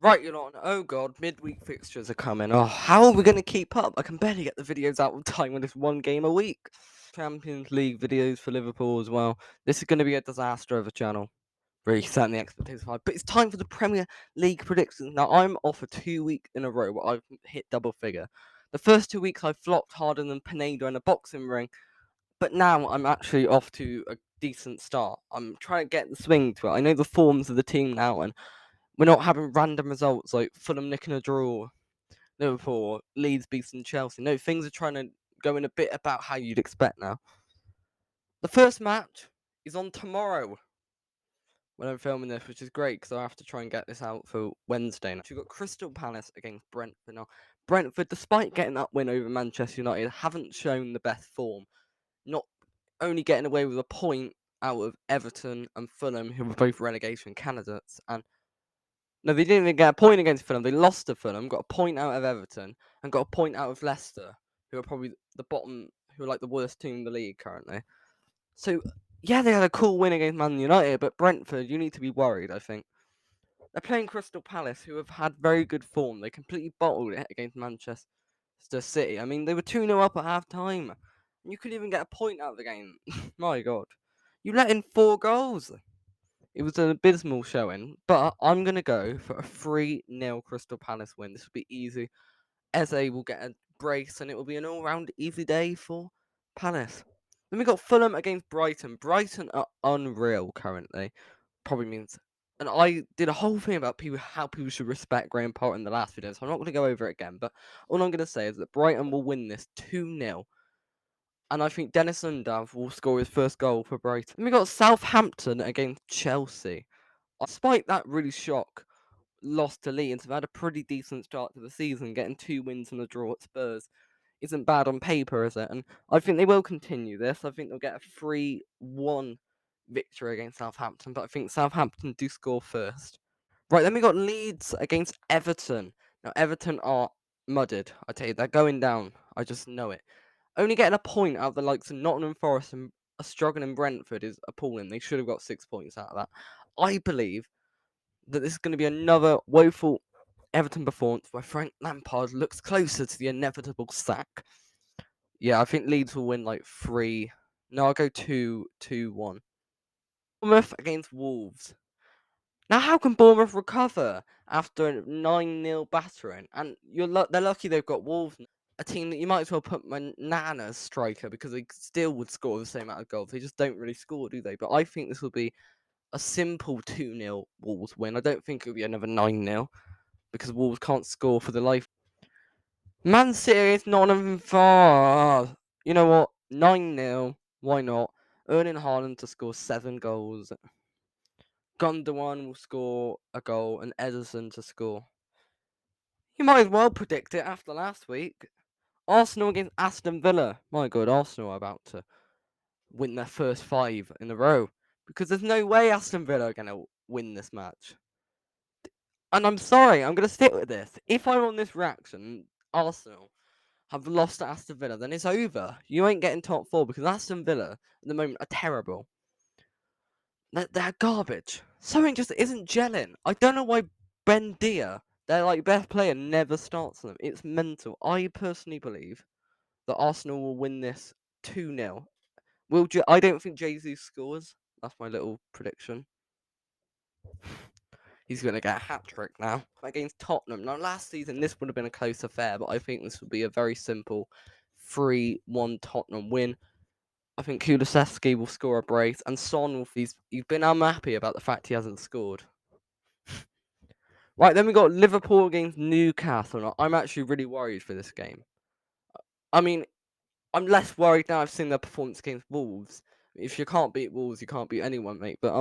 Right, you're on. Oh god, midweek fixtures are coming. Oh, how are we going to keep up? I can barely get the videos out on time when it's one game a week. Champions League videos for Liverpool as well. This is going to be a disaster of a channel. Really setting the expectations high. But it's time for the Premier League predictions. Now, I'm off for 2 weeks in a row where I've hit double figure. The first 2 weeks I flopped harder than Pineda in a boxing ring. But now I'm actually off to a decent start. I'm trying to get the swing to it. I know the forms of the team now, and we're not having random results like Fulham nicking a draw, Liverpool, Leeds beating Chelsea. No, things are trying to go in a bit about how you'd expect now. The first match is on tomorrow when I'm filming this, which is great because I have to try and get this out for Wednesday. Now, we've got Crystal Palace against Brentford. Now, Brentford, despite getting that win over Manchester United, haven't shown the best form. Not only getting away with a point out of Everton and Fulham, who were both relegation candidates, and no, they didn't even get a point against Fulham. They lost to Fulham, got a point out of Everton, and got a point out of Leicester, who are probably the bottom, who are like the worst team in the league currently. So, yeah, they had a cool win against Man United, but Brentford, you need to be worried, I think. They're playing Crystal Palace, who have had very good form. They completely bottled it against Manchester City. I mean, they were 2-0 up at half time. And you couldn't even get a point out of the game. My God. You let in 4 goals. It was an abysmal showing, but I'm going to go for a 3-0 Crystal Palace win. This will be easy. Eze will get a brace, and it will be an all-round easy day for Palace. Then we got Fulham against Brighton. Brighton are unreal currently. Probably means... And I did a whole thing about how people should respect Graham Potter in the last video, so I'm not going to go over it again. But all I'm going to say is that Brighton will win this 2-0. And I think Dennis Undav will score his first goal for Brighton. Then we got Southampton against Chelsea. Despite that really shock loss to Leeds, they've had a pretty decent start to the season, getting 2 wins and a draw at Spurs. Isn't bad on paper, is it? And I think they will continue this. I think they'll get a 3-1 victory against Southampton, but I think Southampton do score first. Right, then we got Leeds against Everton. Now, Everton are mudded. I tell you, they're going down. I just know it. Only getting a point out of the likes of Nottingham Forest and a struggling Brentford is appalling. They should have got 6 points out of that. I believe that this is going to be another woeful Everton performance where Frank Lampard looks closer to the inevitable sack. Yeah, I think Leeds will win like 3. No, I'll go 2-1. Bournemouth against Wolves. Now, how can Bournemouth recover after a 9-0 battering? And they're lucky they've got Wolves, a team that you might as well put my Nana's striker because they still would score the same amount of goals. They just don't really score, do they? But I think this will be a simple 2-0 Wolves win. I don't think it'll be another 9-0 because Wolves can't score for the life. Man City is Nottingham Forest. You know what? 9-0. Why not? Erling Haaland to score 7 goals. Gundogan will score a goal and Ederson to score. You might as well predict it after last week. Arsenal against Aston Villa. My God, Arsenal are about to win their first 5 in a row because there's no way Aston Villa are going to win this match. And I'm sorry, I'm going to stick with this. If I'm on this reaction, Arsenal have lost to Aston Villa, then it's over. You ain't getting top 4 because Aston Villa at the moment are terrible. They're garbage. Something just isn't gelling. I don't know why Ben Dia, their like best player, never starts them. It's mental. I personally believe that Arsenal will win this 2-0. I don't think Jesus scores. That's my little prediction. He's going to get a hat-trick now against Tottenham. Now, last season, this would have been a close affair, but I think this will be a very simple 3-1 Tottenham win. I think Kulusevski will score a brace, and Son will... He's been unhappy about the fact he hasn't scored. Right, then we got Liverpool against Newcastle. I'm actually really worried for this game. I mean, I'm less worried now I've seen their performance against Wolves. If you can't beat Wolves, you can't beat anyone, mate. But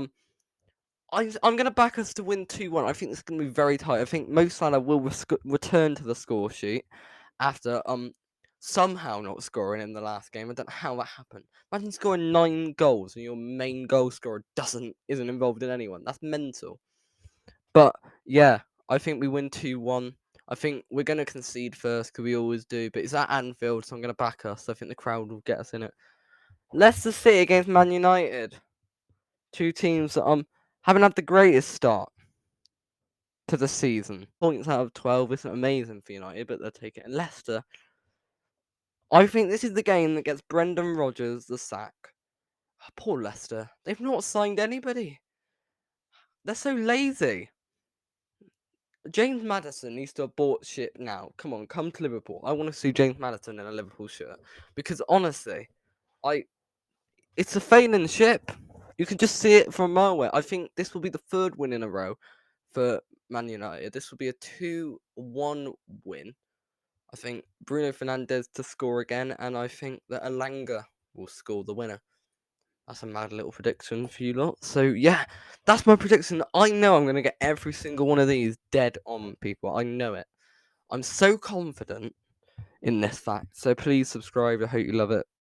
I'm going to back us to win 2-1. I think this is going to be very tight. I think Mo Salah will return to the score sheet after somehow not scoring in the last game. I don't know how that happened. Imagine scoring 9 goals and your main goal scorer isn't involved in anyone. That's mental. But yeah, I think we win 2-1. I think we're going to concede first because we always do. But it's at Anfield, so I'm going to back us. I think the crowd will get us in it. Leicester City against Man United. Two teams that haven't had the greatest start. to the season. Points out of 12 isn't amazing for United, but they'll take it. And Leicester, I think this is the game that gets Brendan Rodgers the sack. Poor Leicester. They've not signed anybody. They're so lazy. James Maddison needs to abort ship now. Come on, come to Liverpool. I want to see James Maddison in a Liverpool shirt. Because honestly, it's a failing ship. You can just see it from a mile away. I think this will be the 3rd win in a row for Man United. This will be a 2-1 win. I think Bruno Fernandes to score again, and I think that Elanga will score the winner. That's a mad little prediction for you lot. So yeah, that's my prediction. I know I'm going to get every single one of these dead on, people. I know it. I'm so confident in this fact. So please subscribe. I hope you love it.